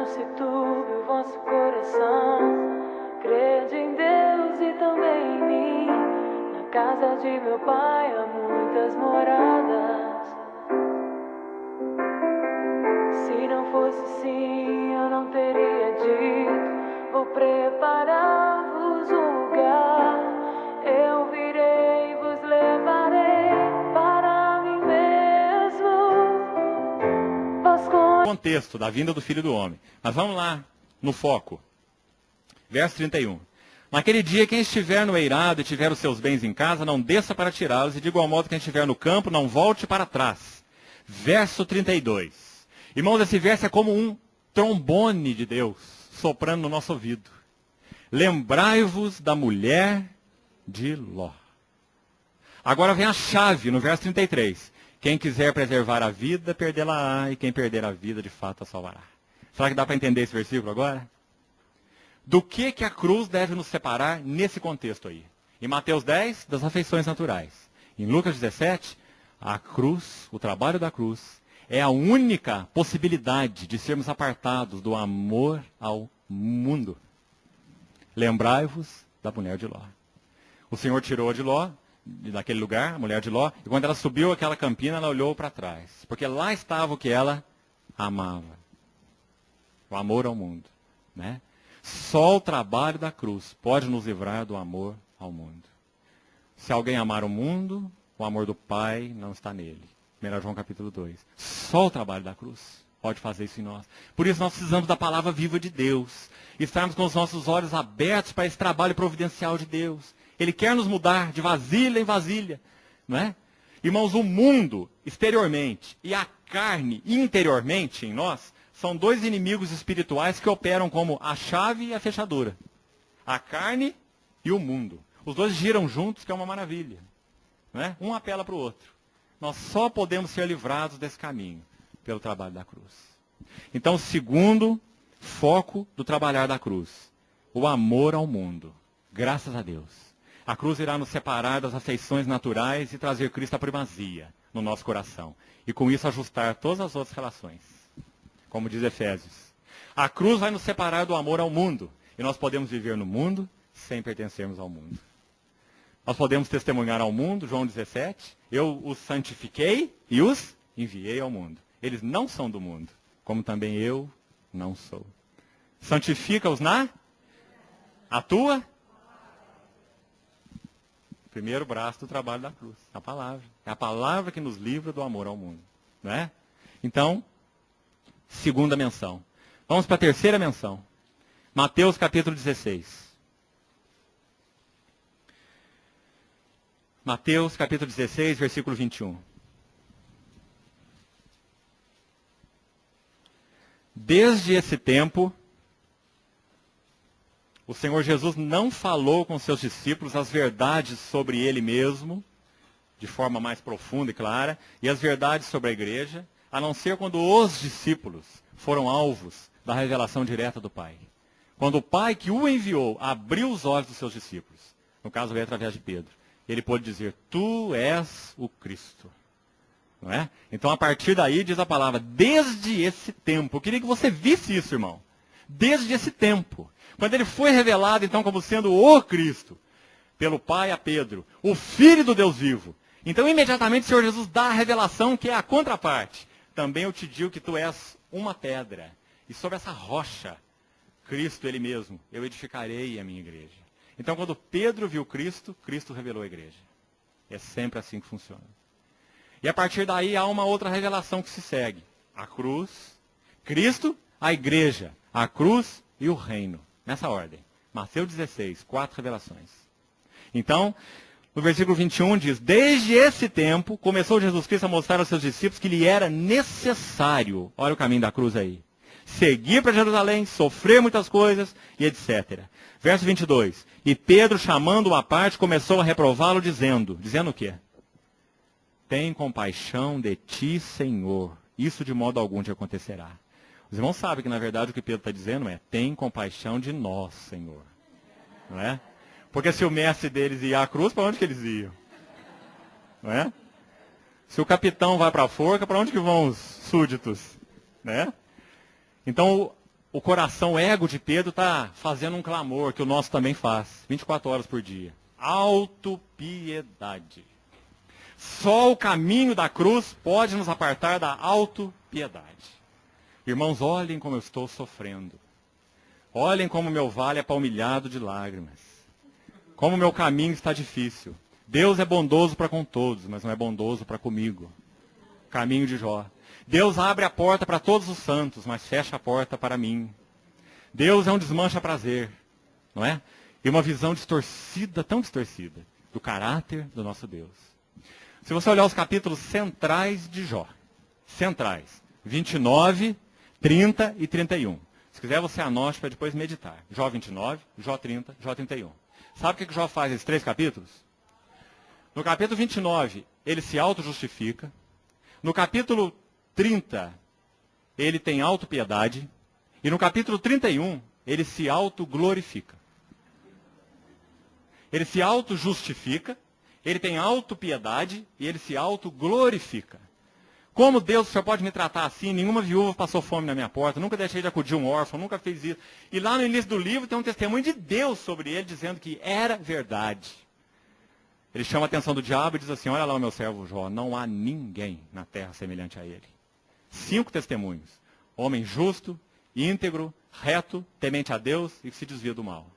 se turbe o vosso coração. Crede em Deus e também em mim. Na casa de meu pai há muitas moradas. Se não fosse assim, eu não teria dito: vou preparar-vos um lugar. Eu virei e vos levarei para mim mesmo. Contexto da vinda do Filho do Homem. Mas vamos lá, no foco. Verso 31. Naquele dia, quem estiver no eirado e tiver os seus bens em casa, não desça para tirá-los, e de igual modo, quem estiver no campo, não volte para trás. Verso 32. Irmãos, esse verso é como um trombone de Deus soprando no nosso ouvido. Lembrai-vos da mulher de Ló. Agora vem a chave no verso 33. Quem quiser preservar a vida, perdê-la-á, e quem perder a vida, de fato, a salvará. Será que dá para entender esse versículo agora? Do que a cruz deve nos separar nesse contexto aí? Em Mateus 10, das afeições naturais. Em Lucas 17, a cruz, o trabalho da cruz, é a única possibilidade de sermos apartados do amor ao mundo. Lembrai-vos da mulher de Ló. O Senhor tirou de Ló, daquele lugar, a mulher de Ló, e quando ela subiu aquela campina, ela olhou para trás. Porque lá estava o que ela amava. O amor ao mundo. Né? Só o trabalho da cruz pode nos livrar do amor ao mundo. Se alguém amar o mundo, o amor do Pai não está nele. 1 João capítulo 2. Só o trabalho da cruz pode fazer isso em nós. Por isso nós precisamos da palavra viva de Deus. Estarmos com os nossos olhos abertos para esse trabalho providencial de Deus. Ele quer nos mudar de vasilha em vasilha. Não é? Irmãos, o mundo exteriormente e a carne interiormente em nós são dois inimigos espirituais que operam como a chave e a fechadura. A carne e o mundo. Os dois giram juntos, que é uma maravilha. Não é? Um apela para o outro. Nós só podemos ser livrados desse caminho pelo trabalho da cruz. Então, segundo foco do trabalhar da cruz, o amor ao mundo. Graças a Deus. A cruz irá nos separar das afeições naturais e trazer Cristo à primazia no nosso coração. E com isso ajustar todas as outras relações. Como diz Efésios. A cruz vai nos separar do amor ao mundo. E nós podemos viver no mundo sem pertencermos ao mundo. Nós podemos testemunhar ao mundo, João 17, eu os santifiquei e os enviei ao mundo. Eles não são do mundo, como também eu não sou. Santifica-os na tua. Primeiro braço do trabalho da cruz, a palavra. É a palavra que nos livra do amor ao mundo. Não é? Então, segunda menção. Vamos para a terceira menção. Mateus capítulo 16. Mateus capítulo 16, versículo 21. Desde esse tempo, o Senhor Jesus não falou com seus discípulos as verdades sobre Ele mesmo, de forma mais profunda e clara, e as verdades sobre a igreja, a não ser quando os discípulos foram alvos da revelação direta do Pai. Quando o Pai que o enviou abriu os olhos dos seus discípulos, no caso veio através de Pedro, ele pôde dizer, tu és o Cristo. Não é? Então, a partir daí, diz a palavra, desde esse tempo. Eu queria que você visse isso, irmão. Desde esse tempo. Quando ele foi revelado, então, como sendo o Cristo, pelo Pai a Pedro, o Filho do Deus vivo. Então, imediatamente, o Senhor Jesus dá a revelação, que é a contraparte. Também eu te digo que tu és uma pedra. E sobre essa rocha, Cristo, Ele mesmo, eu edificarei a minha igreja. Então, quando Pedro viu Cristo, Cristo revelou a igreja. É sempre assim que funciona. E a partir daí há uma outra revelação que se segue. A cruz, Cristo, a igreja, a cruz e o reino. Nessa ordem. Mateus 16, 4 revelações. Então, no versículo 21 diz, desde esse tempo, começou Jesus Cristo a mostrar aos seus discípulos que lhe era necessário, olha o caminho da cruz aí, seguir para Jerusalém, sofrer muitas coisas e etc. Verso 22. E Pedro, chamando-o à parte, começou a reprová-lo, dizendo o quê? Tem compaixão de ti, Senhor. Isso de modo algum te acontecerá. Os irmãos sabem que, na verdade, o que Pedro está dizendo é, tem compaixão de nós, Senhor. Não é? Porque se o mestre deles ia à cruz, para onde que eles iam? Não é? Se o capitão vai para a forca, para onde que vão os súditos? Né? Então, o coração ego de Pedro está fazendo um clamor que o nosso também faz, 24 horas por dia. Autopiedade. Só o caminho da cruz pode nos apartar da autopiedade. Irmãos, olhem como eu estou sofrendo. Olhem como meu vale é palmilhado de lágrimas. Como meu caminho está difícil. Deus é bondoso para com todos, mas não é bondoso para comigo. Caminho de Jó. Deus abre a porta para todos os santos, mas fecha a porta para mim. Deus é um desmancha-prazer, não é? E uma visão distorcida, tão distorcida, do caráter do nosso Deus. Se você olhar os capítulos centrais de Jó, centrais, 29, 30 e 31. Se quiser você anote para depois meditar. Jó 29, Jó 30, Jó 31. Sabe o que Jó faz nesses 3 capítulos? No capítulo 29, ele se auto-justifica. No capítulo 30, ele tem autopiedade. E no capítulo 31, ele se autoglorifica. Ele se auto-justifica, ele tem autopiedade e ele se autoglorifica. Como Deus, o Senhor pode me tratar assim? Nenhuma viúva passou fome na minha porta, nunca deixei de acudir um órfão, nunca fez isso. E lá no início do livro tem um testemunho de Deus sobre ele, dizendo que era verdade. Ele chama a atenção do diabo e diz assim, olha lá o meu servo Jó, não há ninguém na terra semelhante a ele. 5 testemunhos. Homem justo, íntegro, reto, temente a Deus e que se desvia do mal.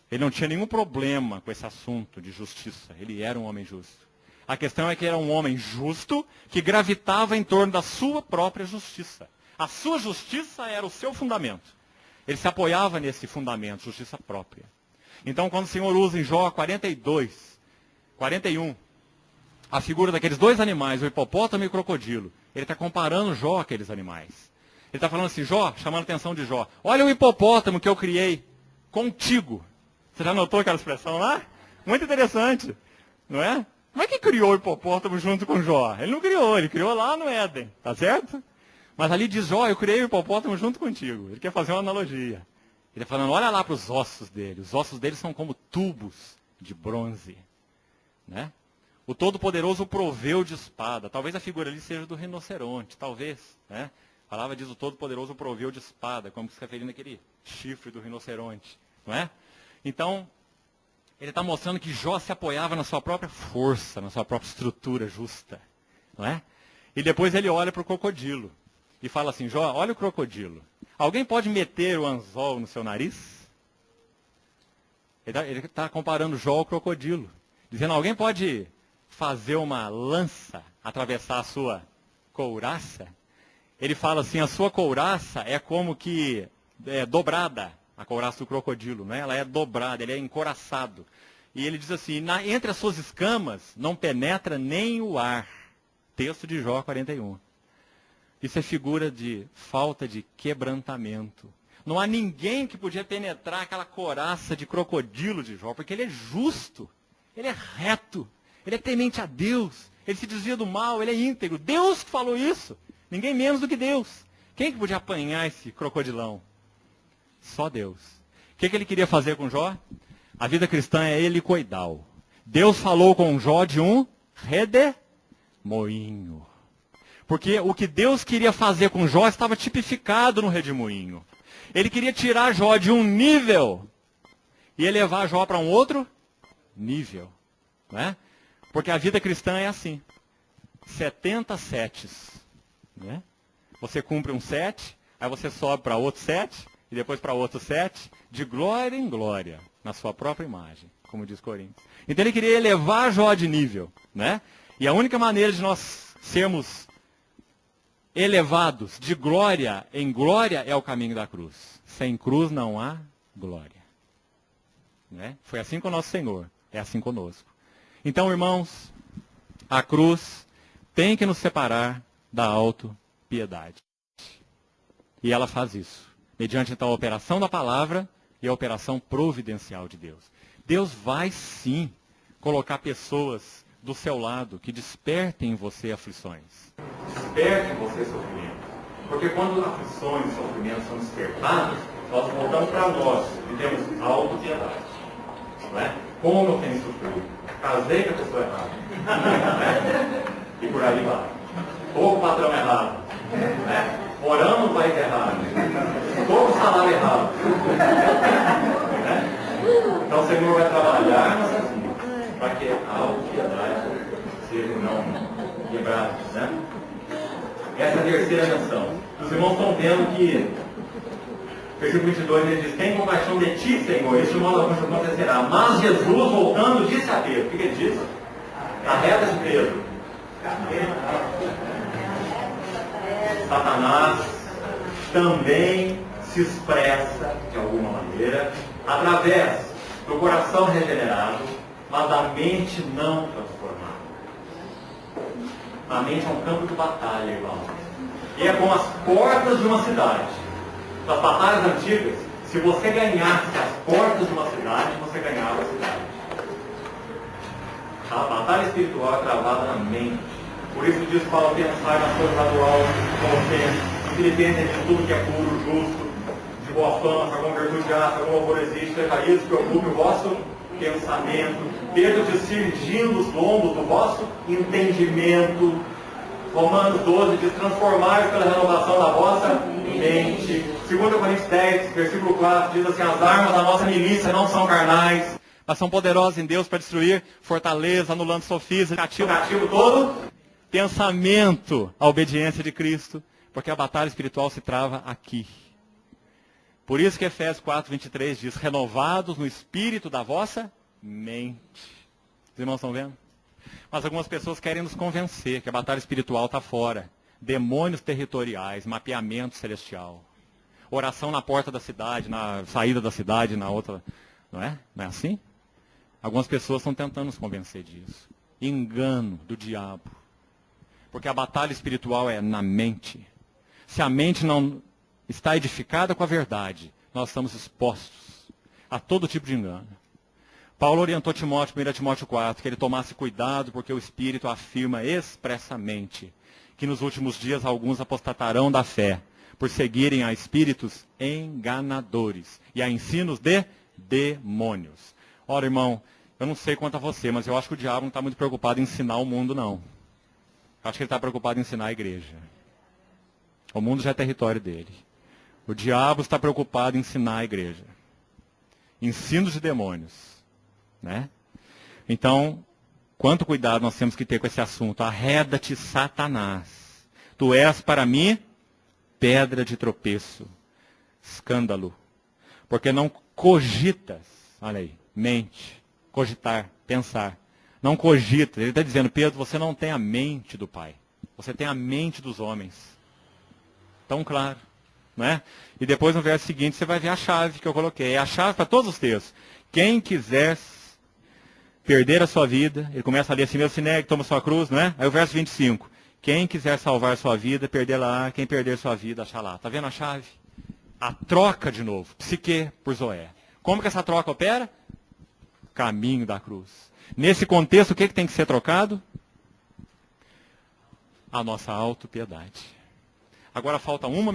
Ele não tinha nenhum problema com esse assunto de justiça. Ele era um homem justo. A questão é que era um homem justo que gravitava em torno da sua própria justiça. A sua justiça era o seu fundamento. Ele se apoiava nesse fundamento, justiça própria. Então, quando o Senhor usa em Jó 42, 41, a figura daqueles 2 animais, o hipopótamo e o crocodilo, ele está comparando Jó àqueles animais. Ele está falando assim, Jó, chamando a atenção de Jó, olha o hipopótamo que eu criei contigo. Você já notou aquela expressão lá? Muito interessante, não é? Como é que criou o hipopótamo junto com Jó? Ele não criou, ele criou lá no Éden, tá certo? Mas ali diz, Jó, eu criei o hipopótamo junto contigo. Ele quer fazer uma analogia. Ele está falando, olha lá para os ossos dele. Os ossos dele são como tubos de bronze. Né? O Todo-Poderoso proveu de espada. Talvez a figura ali seja do rinoceronte, talvez. Né? A palavra diz, o Todo-Poderoso proveu de espada, como se referindo àquele chifre do rinoceronte. Não é? Então, ele está mostrando que Jó se apoiava na sua própria força, na sua própria estrutura justa. Não é? E depois ele olha para o crocodilo e fala assim, Jó, olha o crocodilo. Alguém pode meter o anzol no seu nariz? Ele está comparando Jó ao crocodilo. Dizendo, alguém pode fazer uma lança atravessar a sua couraça? Ele fala assim, a sua couraça é como que dobrada. A couraça do crocodilo, né? Ela é dobrada, ele é encoraçado. E ele diz assim, entre as suas escamas não penetra nem o ar. Texto de Jó 41. Isso é figura de falta de quebrantamento. Não há ninguém que podia penetrar aquela couraça de crocodilo de Jó, porque ele é justo, ele é reto, ele é temente a Deus, ele se desvia do mal, ele é íntegro. Deus que falou isso, ninguém menos do que Deus. Quem que podia apanhar esse crocodilão? Só Deus. O que ele queria fazer com Jó? A vida cristã é helicoidal. Deus falou com Jó de um redemoinho. Porque o que Deus queria fazer com Jó estava tipificado no redemoinho. Ele queria tirar Jó de um nível e elevar Jó para um outro nível. Não é? Porque a vida cristã é assim. 70 setes. Né? Você cumpre um 7, aí você sobe para outro 7, e depois para outro 7, de glória em glória, na sua própria imagem, como diz Coríntios. Então ele queria elevar Jó de nível. Né? E a única maneira de nós sermos elevados de glória em glória é o caminho da cruz. Sem cruz não há glória. Né? Foi assim com o nosso Senhor, é assim conosco. Então, irmãos, a cruz tem que nos separar da autopiedade. E ela faz isso, mediante então a operação da palavra e a operação providencial de Deus. Deus vai sim colocar pessoas do seu lado que despertem em você aflições. Desperte em você sofrimento. Porque quando aflições e sofrimentos são despertados, nós voltamos para nós e temos autopiedade. Não é? Como eu tenho sofrido? Casei com a pessoa errada. E por aí vai. Ou com o patrão errado. Moramos no país errado. Todo salário errado. Né? Então o Senhor vai trabalhar nossas vidas para que a autopiedade seja não quebrada. Né? Essa é a terceira menção. Os irmãos estão vendo que, versículo 22, ele diz: tem compaixão de ti, Senhor, isso de modo algum acontecerá. Mas Jesus, voltando, disse a Pedro: o que ele disse? Na reta de Pedro: Satanás também se expressa, de alguma maneira, através do coração regenerado, mas da mente não transformada. A mente é um campo de batalha, irmão. E é como as portas de uma cidade. Das batalhas antigas, se você ganhasse as portas de uma cidade, você ganhava a cidade. A batalha espiritual é travada na mente. Por isso diz Paulo: pensar nas coisas do alto, como sempre. Em Filipenses diz: tudo que é puro, justo, de boa fama, se alguma virtude graça, algum louvor existe, seja isso que ocupe o vosso pensamento. Pedro diz: cingindo os lombos do vosso entendimento. Romanos 12 diz: transformai-vos pela renovação da vossa mente. 2 Coríntios 10, versículo 4, diz assim: as armas da nossa milícia não são carnais, mas são poderosas em Deus para destruir fortaleza, anulando sofismas, cativo todo pensamento à obediência de Cristo, porque a batalha espiritual se trava aqui. Por isso que Efésios 4, 23 diz: renovados no espírito da vossa mente. Os irmãos estão vendo? Mas algumas pessoas querem nos convencer que a batalha espiritual está fora. Demônios territoriais, mapeamento celestial, oração na porta da cidade, na saída da cidade, na outra. Não é? Não é assim? Algumas pessoas estão tentando nos convencer disso. Engano do diabo. Porque a batalha espiritual é na mente. Se a mente não está edificada com a verdade, nós estamos expostos a todo tipo de engano. Paulo orientou Timóteo, 1 Timóteo 4, que ele tomasse cuidado, porque o Espírito afirma expressamente que nos últimos dias alguns apostatarão da fé, por seguirem a espíritos enganadores e a ensinos de demônios. Ora, irmão, eu não sei quanto a você, mas eu acho que o diabo não está muito preocupado em ensinar o mundo, não. Eu acho que ele está preocupado em ensinar a igreja. O mundo já é território dele. O diabo está preocupado em ensinar a igreja. Ensinos de demônios. Né? Então, quanto cuidado nós temos que ter com esse assunto. Arreda-te, Satanás. Tu és para mim pedra de tropeço, escândalo. Porque não cogitas, olha aí, mente, cogitar, pensar. Não cogita. Ele está dizendo: Pedro, você não tem a mente do Pai. Você tem a mente dos homens. Tão claro. Não é? E depois no verso seguinte você vai ver a chave que eu coloquei. É a chave para todos os textos. Quem quiser perder a sua vida, ele começa a ler assim: meu se negue, toma sua cruz, não é? Aí o verso 25. Quem quiser salvar sua vida, perdê-la. Quem perder sua vida, achará. Está vendo a chave? A troca de novo. Psique por Zoé. Como que essa troca opera? Caminho da cruz. Nesse contexto, o que tem que ser trocado? A nossa autopiedade. Agora falta uma